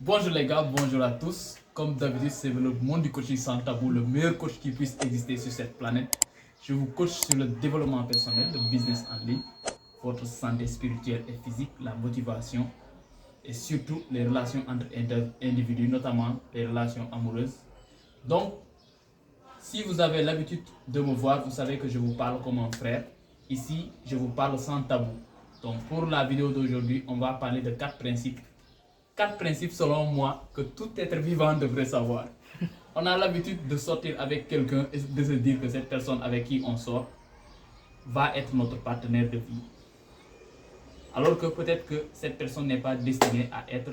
Bonjour les gars, bonjour à tous. Comme d'habitude, c'est le monde du coaching sans tabou, le meilleur coach qui puisse exister sur cette planète. Je vous coach sur le développement personnel, le business en ligne, votre santé spirituelle et physique, la motivation et surtout les relations entre individus, notamment les relations amoureuses. Donc, si vous avez l'habitude de me voir, vous savez que je vous parle comme un frère. Ici, je vous parle sans tabou. Donc, pour la vidéo d'aujourd'hui, on va parler de 4 principes. 4 principes selon moi que tout être vivant devrait savoir. On a l'habitude de sortir avec quelqu'un et de se dire que cette personne avec qui on sort va être notre partenaire de vie. Alors que peut-être que cette personne n'est pas destinée à être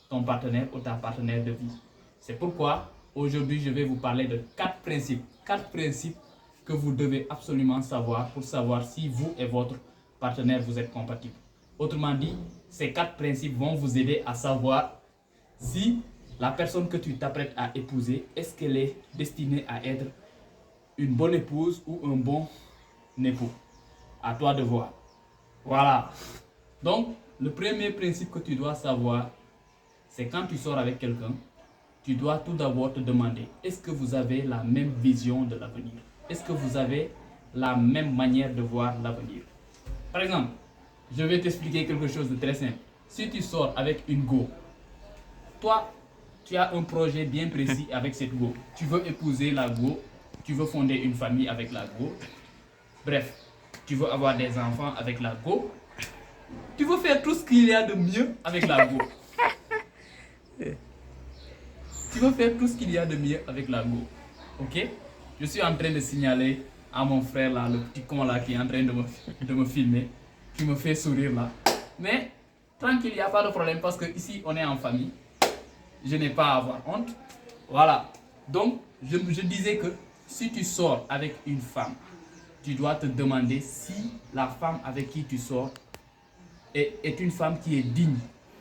ton partenaire ou ta partenaire de vie. C'est pourquoi aujourd'hui je vais vous parler de 4 principes. 4 principes que vous devez absolument savoir pour savoir si vous et votre partenaire vous êtes compatibles. Autrement dit, ces 4 principes vont vous aider à savoir si la personne que tu t'apprêtes à épouser, est-ce qu'elle est destinée à être une bonne épouse ou un bon époux. À toi de voir. Voilà. Donc, le premier principe que tu dois savoir, c'est quand tu sors avec quelqu'un, tu dois tout d'abord te demander, est-ce que vous avez la même vision de l'avenir? Est-ce que vous avez la même manière de voir l'avenir? Par exemple, je vais t'expliquer quelque chose de très simple. Si tu sors avec une go, toi, tu as un projet bien précis avec cette go. Tu veux épouser la go, tu veux fonder une famille avec la go. Bref, tu veux avoir des enfants avec la go. Tu veux faire tout ce qu'il y a de mieux avec la go. Tu veux faire tout ce qu'il y a de mieux avec la go. Ok? Je suis en train de signaler à mon frère là, le petit con là qui est en train de me filmer, qui me fait sourire là. Mais tranquille, il n'y a pas de problème parce que ici on est en famille. Je n'ai pas à avoir honte. Voilà. Donc, je disais que si tu sors avec une femme, tu dois te demander si la femme avec qui tu sors est une femme qui est digne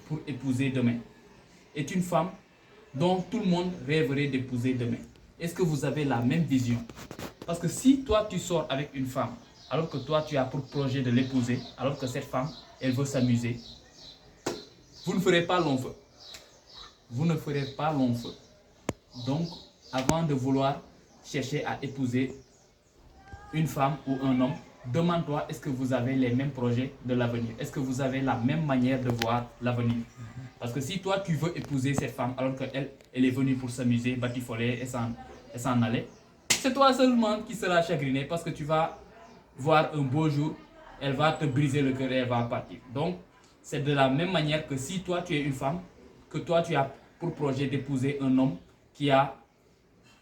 pour épouser demain. Est une femme dont tout le monde rêverait d'épouser demain. Est-ce que vous avez la même vision? Parce que si toi tu sors avec une femme, alors que toi tu as pour projet de l'épouser, alors que cette femme, elle veut s'amuser, vous ne ferez pas long feu. Vous ne ferez pas long feu. Donc, avant de vouloir chercher à épouser une femme ou un homme, demande-toi, est-ce que vous avez les mêmes projets de l'avenir? Est-ce que vous avez la même manière de voir l'avenir? Parce que si toi, tu veux épouser cette femme alors qu'elle elle est venue pour s'amuser, batifoler et s'en aller, c'est toi seulement qui seras chagriné parce que tu vas voir un beau jour, elle va te briser le cœur et elle va partir. Donc, c'est de la même manière que si toi, tu es une femme, que toi, tu as pour projet d'épouser un homme qui a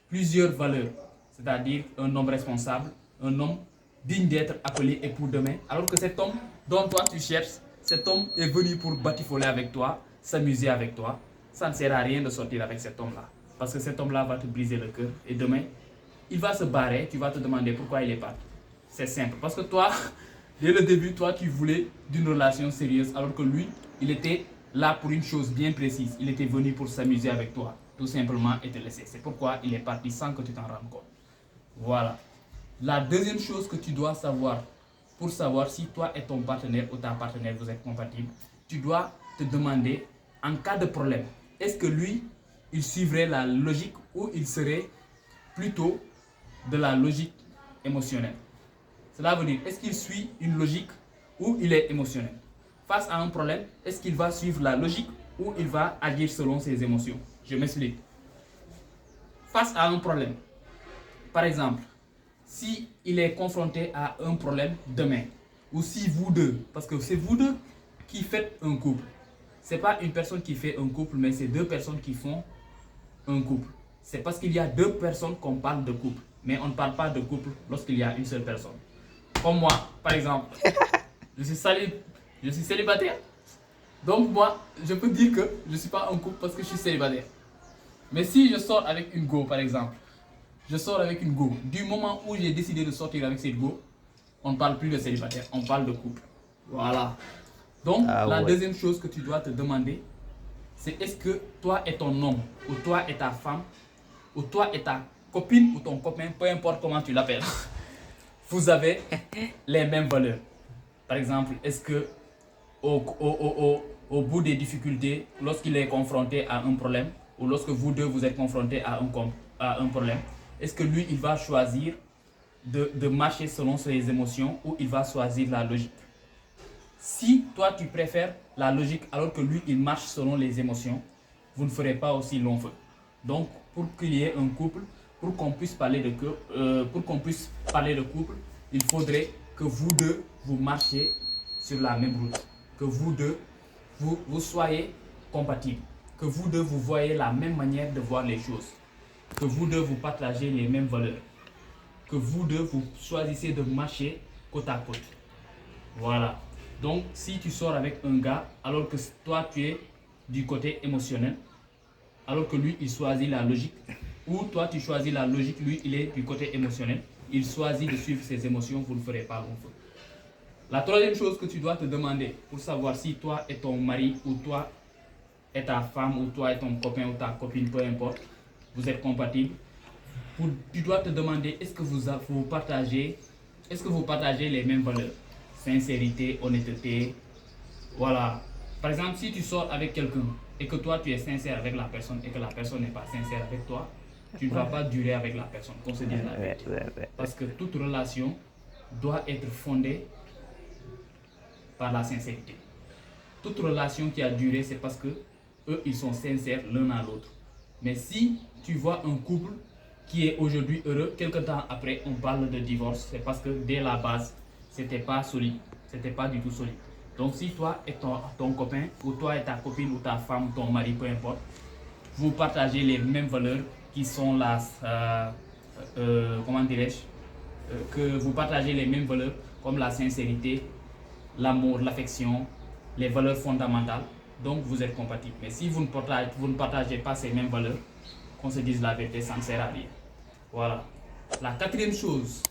plusieurs valeurs, c'est-à-dire un homme responsable, un homme digne d'être appelé époux demain, alors que cet homme dont toi tu cherches, cet homme est venu pour batifoler avec toi, s'amuser avec toi, ça ne sert à rien de sortir avec cet homme-là, parce que cet homme-là va te briser le cœur et demain, il va se barrer, tu vas te demander pourquoi il est parti. C'est simple, parce que toi, dès le début, toi tu voulais d'une relation sérieuse, alors que lui, il était là pour une chose bien précise. Il était venu pour s'amuser avec toi, tout simplement, et te laisser. C'est pourquoi il est parti sans que tu t'en rendes compte. Voilà. La deuxième chose que tu dois savoir, pour savoir si toi et ton partenaire ou ta partenaire vous êtes compatibles, tu dois te demander, en cas de problème, est-ce que lui, il suivrait la logique ou il serait plutôt de la logique émotionnelle? Cela veut dire, est-ce qu'il suit une logique ou il est émotionnel? Face à un problème, est-ce qu'il va suivre la logique ou il va agir selon ses émotions? Je m'explique. Face à un problème, par exemple, si il est confronté à un problème demain, ou si vous deux, parce que c'est vous deux qui faites un couple, c'est pas une personne qui fait un couple, mais c'est deux personnes qui font un couple. C'est parce qu'il y a deux personnes qu'on parle de couple, mais on ne parle pas de couple lorsqu'il y a une seule personne. Comme moi, par exemple, je suis célibataire. Donc moi, je peux dire que je ne suis pas en couple parce que je suis célibataire. Mais si je sors avec une go, par exemple, je sors avec une go, du moment où j'ai décidé de sortir avec cette go, on ne parle plus de célibataire, on parle de couple. Voilà. Donc, la deuxième chose que tu dois te demander, c'est est-ce que toi et ton homme, ou toi et ta femme, ou toi et ta copine ou ton copain, peu importe comment tu l'appelles, vous avez les mêmes valeurs. Par exemple, est-ce que au bout des difficultés, lorsqu'il est confronté à un problème, ou lorsque vous deux vous êtes confrontés à un problème, est-ce que lui, il va choisir de marcher selon ses émotions ou il va choisir la logique? Si toi, tu préfères la logique alors que lui, il marche selon les émotions, vous ne ferez pas aussi long feu. Donc, pour qu'il y ait un couple, pour qu'on puisse parler de couple, il faudrait que vous deux, vous marchiez sur la même route. Que vous deux, vous soyez compatibles. Que vous deux, vous voyez la même manière de voir les choses. Que vous deux, vous partagez les mêmes valeurs. Que vous deux, vous choisissez de marcher côte à côte. Voilà. Donc, si tu sors avec un gars, alors que toi, tu es du côté émotionnel, alors que lui, il choisit la logique, ou toi, tu choisis la logique, lui, il est du côté émotionnel, il choisit de suivre ses émotions, vous ne ferez pas long feu. La troisième chose que tu dois te demander pour savoir si toi et ton mari, ou toi et ta femme, ou toi et ton copain ou ta copine, peu importe, vous êtes compatibles, tu dois te demander est-ce que vous partagez les mêmes valeurs? Sincérité, honnêteté, voilà. Par exemple, si tu sors avec quelqu'un et que toi tu es sincère avec la personne et que la personne n'est pas sincère avec toi, tu ne vas pas durer avec la personne, qu'on se dise la vérité. Parce que toute relation doit être fondée par la sincérité. Toute relation qui a duré, c'est parce que eux, ils sont sincères l'un à l'autre. Mais si tu vois un couple qui est aujourd'hui heureux, quelque temps après, on parle de divorce, c'est parce que dès la base, c'était pas solide, c'était pas du tout solide. Donc si toi et ton copain, ou toi et ta copine, ou ta femme, ou ton mari, peu importe, vous partagez les mêmes valeurs qui sont comment dirais-je, que vous partagez les mêmes valeurs comme la sincérité, l'amour, l'affection, les valeurs fondamentales, donc vous êtes compatibles. Mais si vous ne partagez pas ces mêmes valeurs, qu'on se dise la vérité, ça ne sert à rien. Voilà. La quatrième chose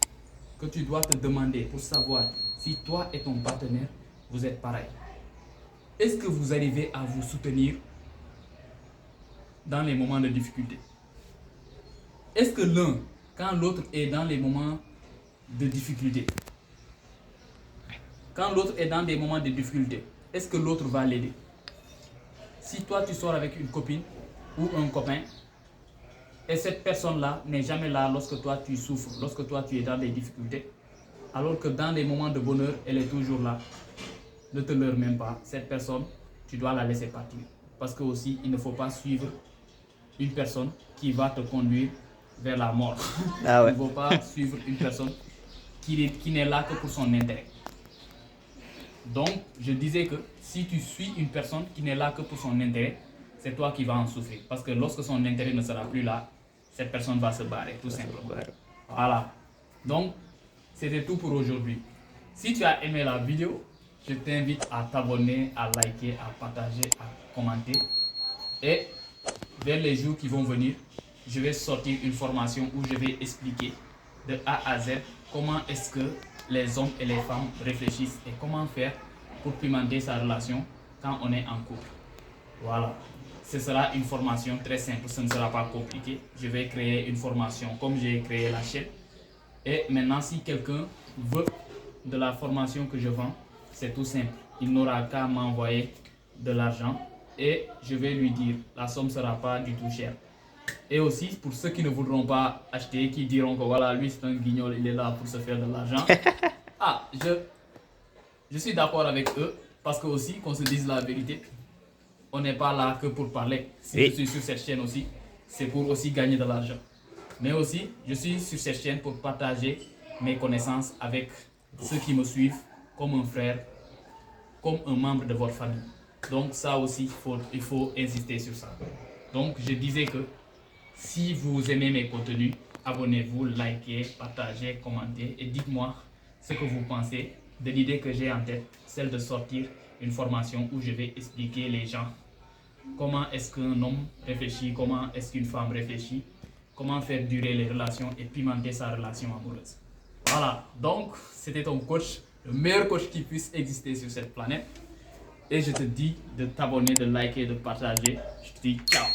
que tu dois te demander pour savoir si toi et ton partenaire, vous êtes pareil. Est-ce que vous arrivez à vous soutenir dans les moments de difficulté? Est-ce que l'un, quand l'autre est dans les moments de difficulté, est-ce que l'autre va l'aider? Si toi tu sors avec une copine ou un copain, et cette personne-là n'est jamais là lorsque toi tu souffres, lorsque toi tu es dans des difficultés, alors que dans les moments de bonheur, elle est toujours là, ne te leurre même pas. Cette personne, tu dois la laisser partir. Parce que aussi, il ne faut pas suivre une personne qui va te conduire vers la mort. Ah ouais. Il ne faut pas suivre une personne qui n'est là que pour son intérêt. Donc, je disais que si tu suis une personne qui n'est là que pour son intérêt, c'est toi qui vas en souffrir. Parce que lorsque son intérêt ne sera plus là, cette personne va se barrer, tout simplement. Voilà. Donc, c'était tout pour aujourd'hui. Si tu as aimé la vidéo, je t'invite à t'abonner, à liker, à partager, à commenter. Et vers les jours qui vont venir, je vais sortir une formation où je vais expliquer de A à Z comment est-ce que les hommes et les femmes réfléchissent et comment faire pour pimenter sa relation quand on est en couple. Voilà. Ce sera une formation très simple, ce ne sera pas compliqué. Je vais créer une formation comme j'ai créé la chaîne. Et maintenant, si quelqu'un veut de la formation que je vends, c'est tout simple. Il n'aura qu'à m'envoyer de l'argent et je vais lui dire, la somme ne sera pas du tout chère. Et aussi, pour ceux qui ne voudront pas acheter, qui diront que voilà, lui c'est un guignol, il est là pour se faire de l'argent. Ah, je suis d'accord avec eux parce que aussi, qu'on se dise la vérité, on n'est pas là que pour parler. Si je suis sur cette chaîne aussi, c'est pour aussi gagner de l'argent. Mais aussi, je suis sur cette chaîne pour partager mes connaissances avec ceux qui me suivent comme un frère, comme un membre de votre famille. Donc ça aussi, il faut insister sur ça. Donc je disais que si vous aimez mes contenus, abonnez-vous, likez, partagez, commentez et dites-moi ce que vous pensez de l'idée que j'ai en tête, celle de sortir une formation où je vais expliquer les gens comment est-ce qu'un homme réfléchit, comment est-ce qu'une femme réfléchit, comment faire durer les relations et pimenter sa relation amoureuse. Voilà, donc c'était ton coach, le meilleur coach qui puisse exister sur cette planète. Et je te dis de t'abonner, de liker, de partager. Je te dis ciao.